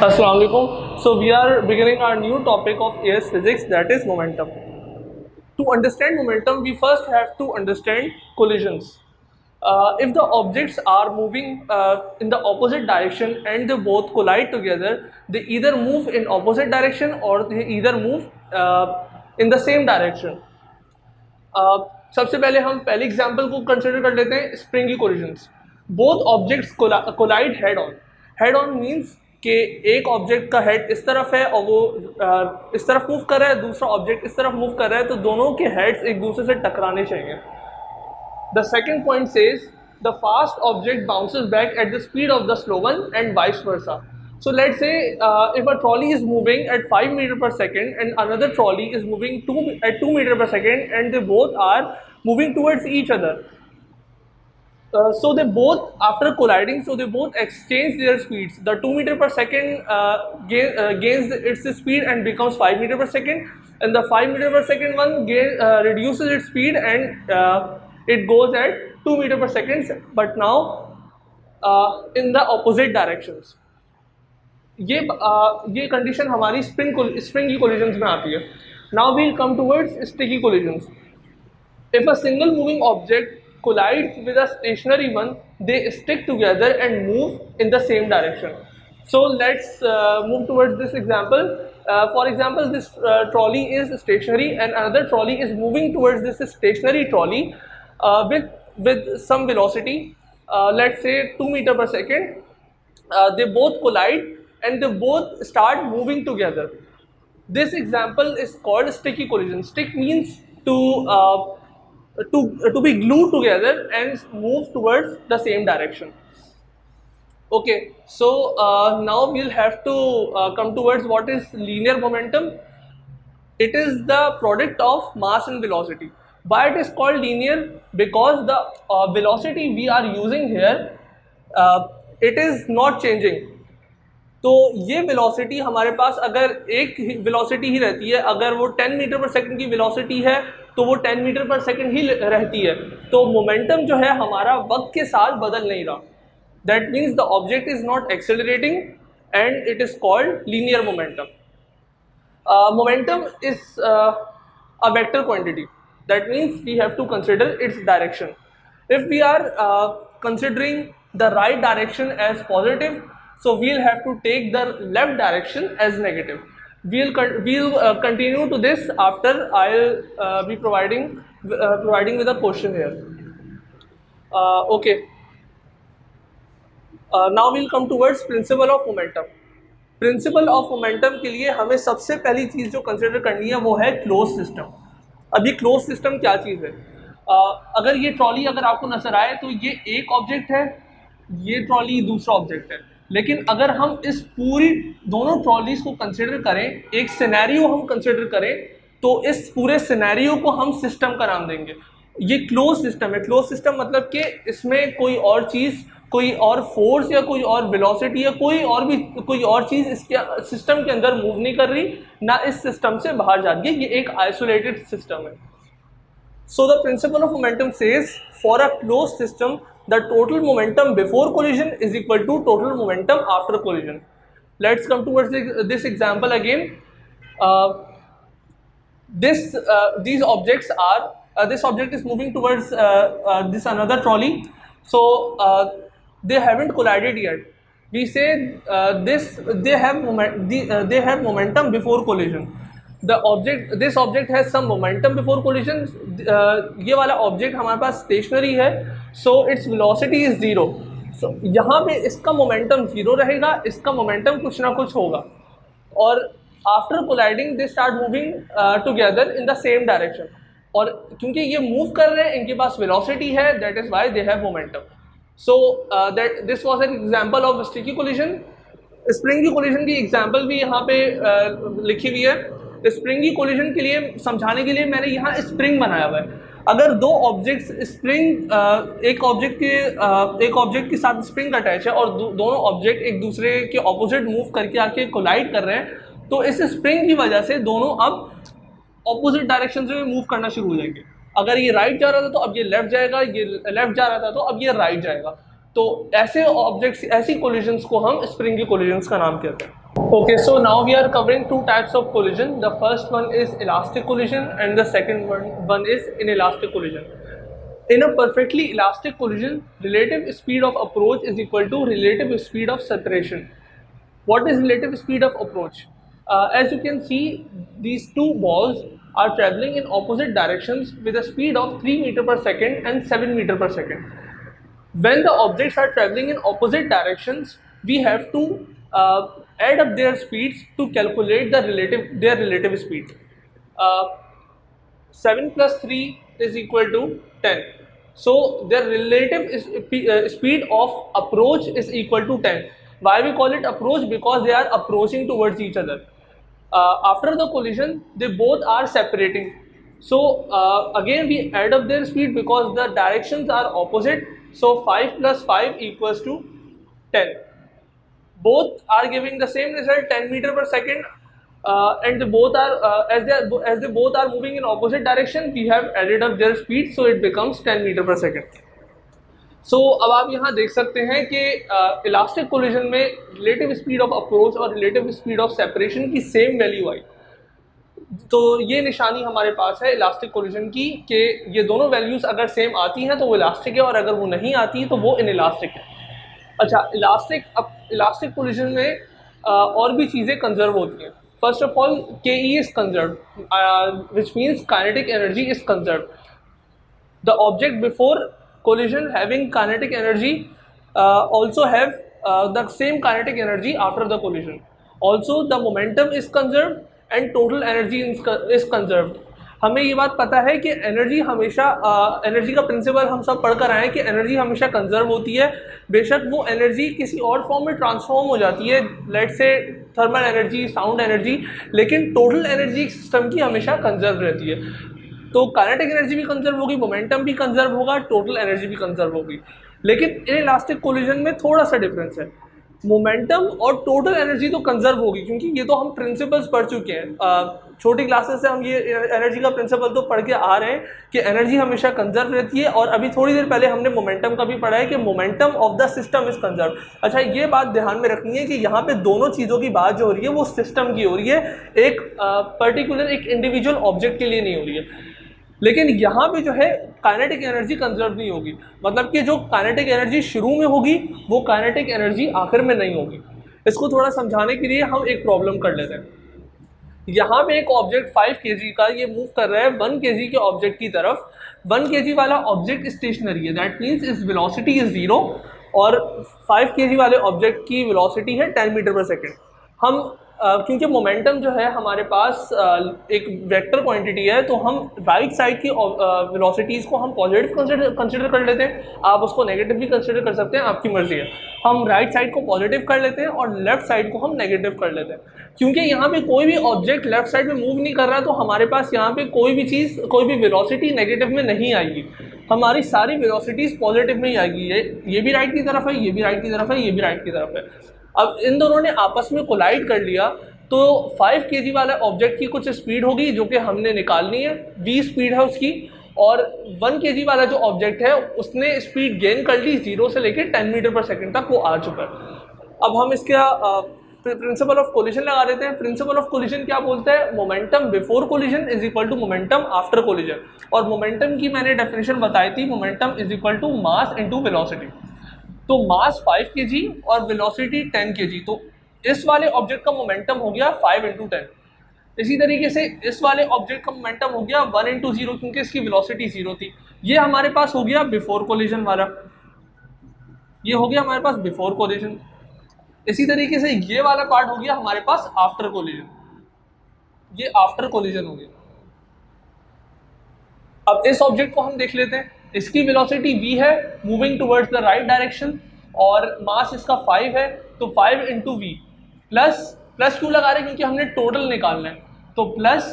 Assalamu alaikum. So we are beginning our new topic of AS physics, that is momentum. To understand momentum, we first have to understand collisions. If the objects are moving in the opposite direction and they both collide together, they either move in opposite direction or they either move in the same direction. सबसे पहले हम पहले example को consider कर लेते हैं, springy collisions. Both objects collide head on means कि एक ऑब्जेक्ट का हेड इस तरफ है और वो इस तरफ मूव कर रहा है, दूसरा ऑब्जेक्ट इस तरफ मूव कर रहा है, तो दोनों के हेड्स एक दूसरे से टकराने चाहिए. The second point says the fast object bounces back at the speed of the slow one and vice versa. So let's say if a trolley is moving at 5 meter per second and another trolley is moving at 2 meter per second and they both are moving towards each other. So they both, after colliding, so they both exchange their speeds. The 2 meter per second gains its speed and becomes 5 meter per second, and the 5 meter per second one reduces its speed and it goes at 2 meter per second, but now in the opposite directions. ये condition हमारी springy collisions में आती है. Now we come towards sticky collisions. If a single moving object collides with a stationary one, they stick together and move in the same direction. So let's move towards this example. For example, this trolley is stationary and another trolley is moving towards this stationary trolley with some velocity, let's say 2 meter per second. They both collide and they both start moving together. This example is called sticky collision. Stick means to be glued together and move towards the same direction. Okay, so now we'll have to come towards what is linear momentum. It is the product of mass and velocity. Why it is called linear? Because the velocity we are using here, it is not changing. तो ये velocity हमारे पास अगर एक velocity ही रहती है, अगर वो 10 metre पर सेकंड की वेलोसिटी है तो वो 10 मीटर पर सेकंड ही रहती है. तो मोमेंटम जो है हमारा वक्त के साथ बदल नहीं रहा. That means the object is not accelerating and it is called linear momentum. Momentum is a vector quantity. That means we have to consider its direction. If we are considering the right direction as positive, so we'll have to take the left direction as negative. We'll continue to this after I'll be providing with a question here. Okay. Now we'll come towards principle of momentum. Principle of momentum के लिए हमें सबसे पहली चीज़ जो consider करनी है वो है क्लोज सिस्टम. अब ये क्लोज सिस्टम क्या चीज़ है? अगर ये ट्रॉली अगर आपको नजर आए तो ये एक ऑब्जेक्ट है, ये ट्रॉली दूसरा ऑब्जेक्ट है. लेकिन अगर हम इस पूरी दोनों ट्रॉलीज को कंसिडर करें, एक सिनेरियो हम कंसिडर करें, तो इस पूरे सिनेरियो को हम सिस्टम का नाम देंगे. ये क्लोज सिस्टम है. क्लोज सिस्टम मतलब कि इसमें कोई और चीज़, कोई और फोर्स या कोई और वेलोसिटी या कोई और चीज़ इसके सिस्टम के अंदर मूव नहीं कर रही, ना इस सिस्टम से बाहर जा रही है. ये एक आइसोलेटेड सिस्टम है. So the principle of momentum says for a closed system, the total momentum before collision is equal to total momentum after collision. Let's come towards this example again. These objects are this object is moving towards this another trolley. So they haven't collided yet. We say they have momentum before collision. This object has some momentum before collision. ये वाला object हमारे पास stationery है, so its velocity is 0. So यहाँ पे इसका momentum 0 रहेगा, इसका momentum कुछ ना कुछ होगा, और after colliding they start moving together in the same direction. और क्योंकि ये मूव कर रहे हैं, इनके पास वेलोसिटी है, that is why they have momentum. So that this was an example of sticky collision. Springy collision की एग्जांपल भी यहाँ पे लिखी हुई है. स्प्रिंगी कोलिजन के लिए समझाने के लिए मैंने यहाँ स्प्रिंग बनाया हुआ है. अगर दो ऑब्जेक्ट्स एक ऑब्जेक्ट के साथ स्प्रिंग अटैच है और दोनों ऑब्जेक्ट एक दूसरे के ऑपोजिट मूव करके आके कोलाइड कर रहे हैं, तो इस स्प्रिंग की वजह से दोनों अब ऑपोजिट डायरेक्शन में मूव करना शुरू हो जाएंगे. अगर ये राइट जा रहा था तो अब ये लेफ्ट जाएगा, ये लेफ्ट जा रहा था तो अब ये राइट जाएगा. तो ऐसे ऑब्जेक्ट्स, ऐसी कोलिजन्स को हम स्प्रिंगी कोलिजन्स का नाम कहते हैं. Okay, so now we are covering two types of collision. The first one is elastic collision and the second one is inelastic collision. In a perfectly elastic collision, relative speed of approach is equal to relative speed of separation. What is relative speed of approach? As you can see, these two balls are traveling in opposite directions with a speed of 3 meter per second and 7 meter per second. When the objects are traveling in opposite directions, we have to add up their speeds to calculate their relative speed. Uh, 7 plus 3 is equal to 10. So their speed of approach is equal to 10. Why we call it approach? Because they are approaching towards each other. After the collision, they both are separating. So again we add up their speed because the directions are opposite. So 5 plus 5 equals to 10. Both are giving the same result, 10 meter per second, and they both are as they both are moving in opposite direction, we have added up their speed, so it becomes 10 meter per second. So अब आप यहाँ देख सकते हैं कि elastic collision में relative speed of approach और relative speed of separation की सेम वैल्यू आई। तो ये निशानी हमारे पास है इलास्टिक कोलिजन की कि ये दोनों वैल्यूज अगर सेम आती हैं तो वो इलास्टिक है और अगर वो नहीं आती तो वो इनइलास्टिक है। अच्छा, इलास्टिक कोलिजन में और भी चीज़ें कंजर्व होती हैं। फर्स्ट ऑफ ऑल के E is conserve, which means kinetic energy is conserve. The object before collision having kinetic energy also have the same kinetic energy after the collision. Also the momentum is conserved and total energy is conserved. हमें ये बात पता है कि energy हमेशा energy का principal हम सब पढ़ कर आए हैं कि एनर्जी हमेशा कंजर्व होती है। बेशक वो एनर्जी किसी और फॉर्म में ट्रांसफॉर्म हो जाती है, लेट से थर्मल एनर्जी, साउंड एनर्जी, लेकिन टोटल एनर्जी सिस्टम की हमेशा कंजर्व रहती है। तो काइनेटिक एनर्जी भी कंजर्व होगी, मोमेंटम भी कंजर्व होगा, टोटल एनर्जी भी कंजर्व होगी। लेकिन इनइलास्टिक कोलिजन में थोड़ा सा डिफरेंस है। मोमेंटम और टोटल एनर्जी तो कंजर्व होगी, क्योंकि ये तो हम प्रिंसिपल्स पढ़ चुके हैं। छोटी क्लासेस से हम ये एनर्जी का प्रिंसिपल तो पढ़ के आ रहे हैं कि एनर्जी हमेशा कंजर्व रहती है। और अभी थोड़ी देर पहले हमने मोमेंटम का भी पढ़ा है कि momentum of the system is conserve. अच्छा, ये बात ध्यान में रखनी है कि यहाँ पे दोनों चीज़ों की बात जो हो रही है वो सिस्टम की हो रही है, एक पर्टिकुलर एक इंडिविजुअल ऑब्जेक्ट के लिए नहीं हो रही है। लेकिन यहाँ पे जो है काइनेटिक एनर्जी कंजर्व नहीं होगी, मतलब कि जो काइनेटिक एनर्जी शुरू में होगी वो काइनेटिक एनर्जी आखिर में नहीं होगी। इसको थोड़ा समझाने के लिए हम एक प्रॉब्लम कर लेते हैं। यहाँ पे एक ऑब्जेक्ट 5 kg का ये मूव कर रहा है 1 kg के ऑब्जेक्ट की तरफ। 1 kg वाला ऑब्जेक्ट स्टेशनरी है, दैट मीन्स इस वेलोसिटी इज 0 और 5 kg वाले ऑब्जेक्ट की वेलोसिटी है 10 मीटर पर सेकेंड। हम क्योंकि मोमेंटम जो है हमारे पास एक वेक्टर क्वांटिटी है, तो हम राइट साइड की वेलोसिटीज़ को हम पॉजिटिव कंसिडर कर लेते हैं। आप उसको नेगेटिव भी कंसिडर कर सकते हैं, आपकी मर्जी है। हम राइट साइड को पॉजिटिव कर लेते हैं और लेफ्ट साइड को हम नेगेटिव कर लेते हैं। क्योंकि यहाँ पे कोई भी ऑब्जेक्ट लेफ्ट साइड में मूव नहीं कर रहा, तो हमारे पास यहाँ पे कोई भी चीज़, कोई भी वेलोसिटी नेगेटिव में नहीं आएगी। हमारी सारी वेलोसिटीज़ पॉजिटिव में ही आएगी। ये भी राइट की तरफ है, ये भी राइट की तरफ है, ये भी राइट की तरफ है। अब इन दोनों ने आपस में कोलाइड कर लिया, तो 5 kg वाले ऑब्जेक्ट की कुछ स्पीड होगी जो कि हमने निकालनी है, v स्पीड है उसकी, और 1 kg वाला जो ऑब्जेक्ट है उसने स्पीड गेन कर ली 0 से लेकर 10 मीटर पर सेकंड तक वो आ चुका है। अब हम इसका प्रिंसिपल ऑफ कोलिजन लगा देते हैं। प्रिंसिपल ऑफ कोलिजन क्या बोलता है? Momentum before collision is equal to momentum after collision. और मोमेंटम की मैंने डेफिनेशन बताई थी, momentum is equal to mass into velocity. तो मास 5 kg और वेलोसिटी 10 kg, तो इस वाले ऑब्जेक्ट का मोमेंटम हो गया 5 × 10। इसी तरीके से इस वाले ऑब्जेक्ट का मोमेंटम हो गया 1 × 0, क्योंकि इसकी वेलोसिटी 0 थी। ये हमारे पास हो गया बिफोर कोलिजन वाला, ये हो गया हमारे पास बिफोर कोलिजन। इसी तरीके से ये वाला पार्ट हो गया हमारे पास आफ्टर कोलिजन, ये आफ्टर कोलिजन हो गया। अब इस ऑब्जेक्ट को हम देख लेते हैं। इसकी वेलोसिटी v है, moving towards the right direction, और मास इसका 5 है, तो 5 × v प्लस क्यों लगा रहे हैं? क्योंकि हमने टोटल निकालना है। तो प्लस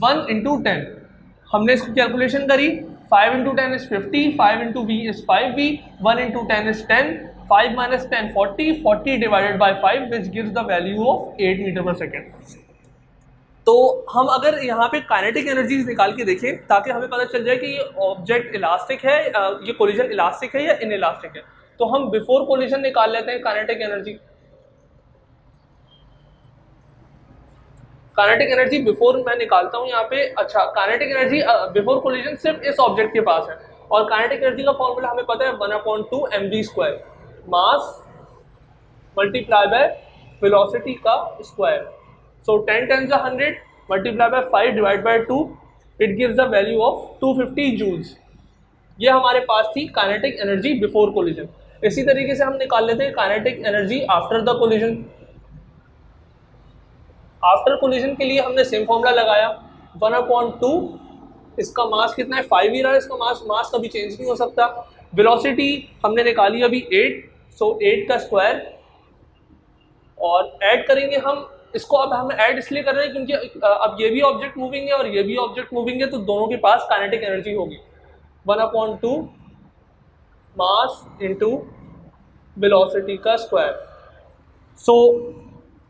1 × 10, हमने इसकी कैलकुलेशन करी, 5 × 10 is 50, 5 × v is 5v, 1 × 10 is 10, 5 - 10 40 divided by 5 which gives the value of 8 metre per second. तो हम अगर यहाँ पे काइनेटिक एनर्जीज निकाल के देखें ताकि हमें पता चल जाए कि ये ऑब्जेक्ट इलास्टिक है, ये कोलिजन इलास्टिक है या इनइलास्टिक है, तो हम बिफोर कोलिजन निकाल लेते हैं kinetic energy. Kinetic energy before मैं निकालता हूँ यहाँ पे। अच्छा, काइनेटिक एनर्जी बिफोर कोलिजन सिर्फ इस ऑब्जेक्ट के पास है, और काइनेटिक एनर्जी का फॉर्मूला हमें पता है 1/2 mv², mass multiply by velocity का square. So 10 × 100 multiply by 5 divide by 2, it gives the value of 250 joules. ये हमारे पास थी काइनेटिक एनर्जी बिफोर कोलिजन। इसी तरीके से हम निकाल लेते हैं kinetic energy after the collision. After collision के लिए हमने सेम फॉर्मूला लगाया 1/2, इसका मास कितना है 5 ही रहा, इसका मास कभी चेंज नहीं हो सकता। वेलोसिटी हमने निकाली अभी 8, सो 8 का स्क्वायर, और ऐड करेंगे हम इसको। अब हम ऐड इसलिए कर रहे हैं क्योंकि अब ये भी ऑब्जेक्ट मूविंग है और ये भी ऑब्जेक्ट मूविंग है, तो दोनों के पास काइनेटिक एनर्जी होगी 1/2 मास इंटू वेलोसिटी का स्क्वायर। सो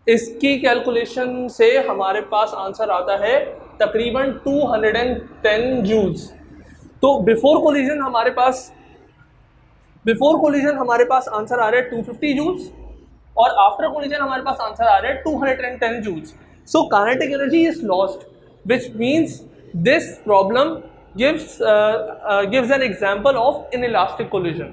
इसकी कैलकुलेशन से हमारे पास आंसर आता है तकरीबन 210 जूल्स। तो बिफोर कोलिजन हमारे पास आंसर आ रहा है 250 जूल्स, और आफ्टर कोलिजन हमारे पास आंसर आ रहा है 210 joules. So kinetic energy is lost, which means this problem gives an example of inelastic collision.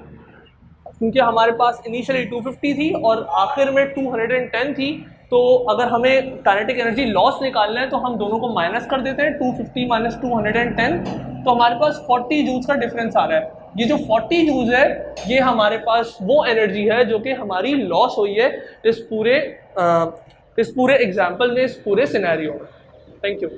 क्योंकि हमारे पास इनिशियली 250 थी और आखिर में 210 थी, तो अगर हमें काइनेटिक एनर्जी लॉस निकालना है तो हम दोनों को माइनस कर देते हैं, 250 माइनस 210, तो हमारे पास 40 जूल्स का डिफरेंस आ रहा है। ये जो 40 जूल्स है ये हमारे पास वो एनर्जी है जो कि हमारी लॉस हुई है इस पूरे एग्जाम्पल में, इस पूरे सिनेरियो में। Thank you.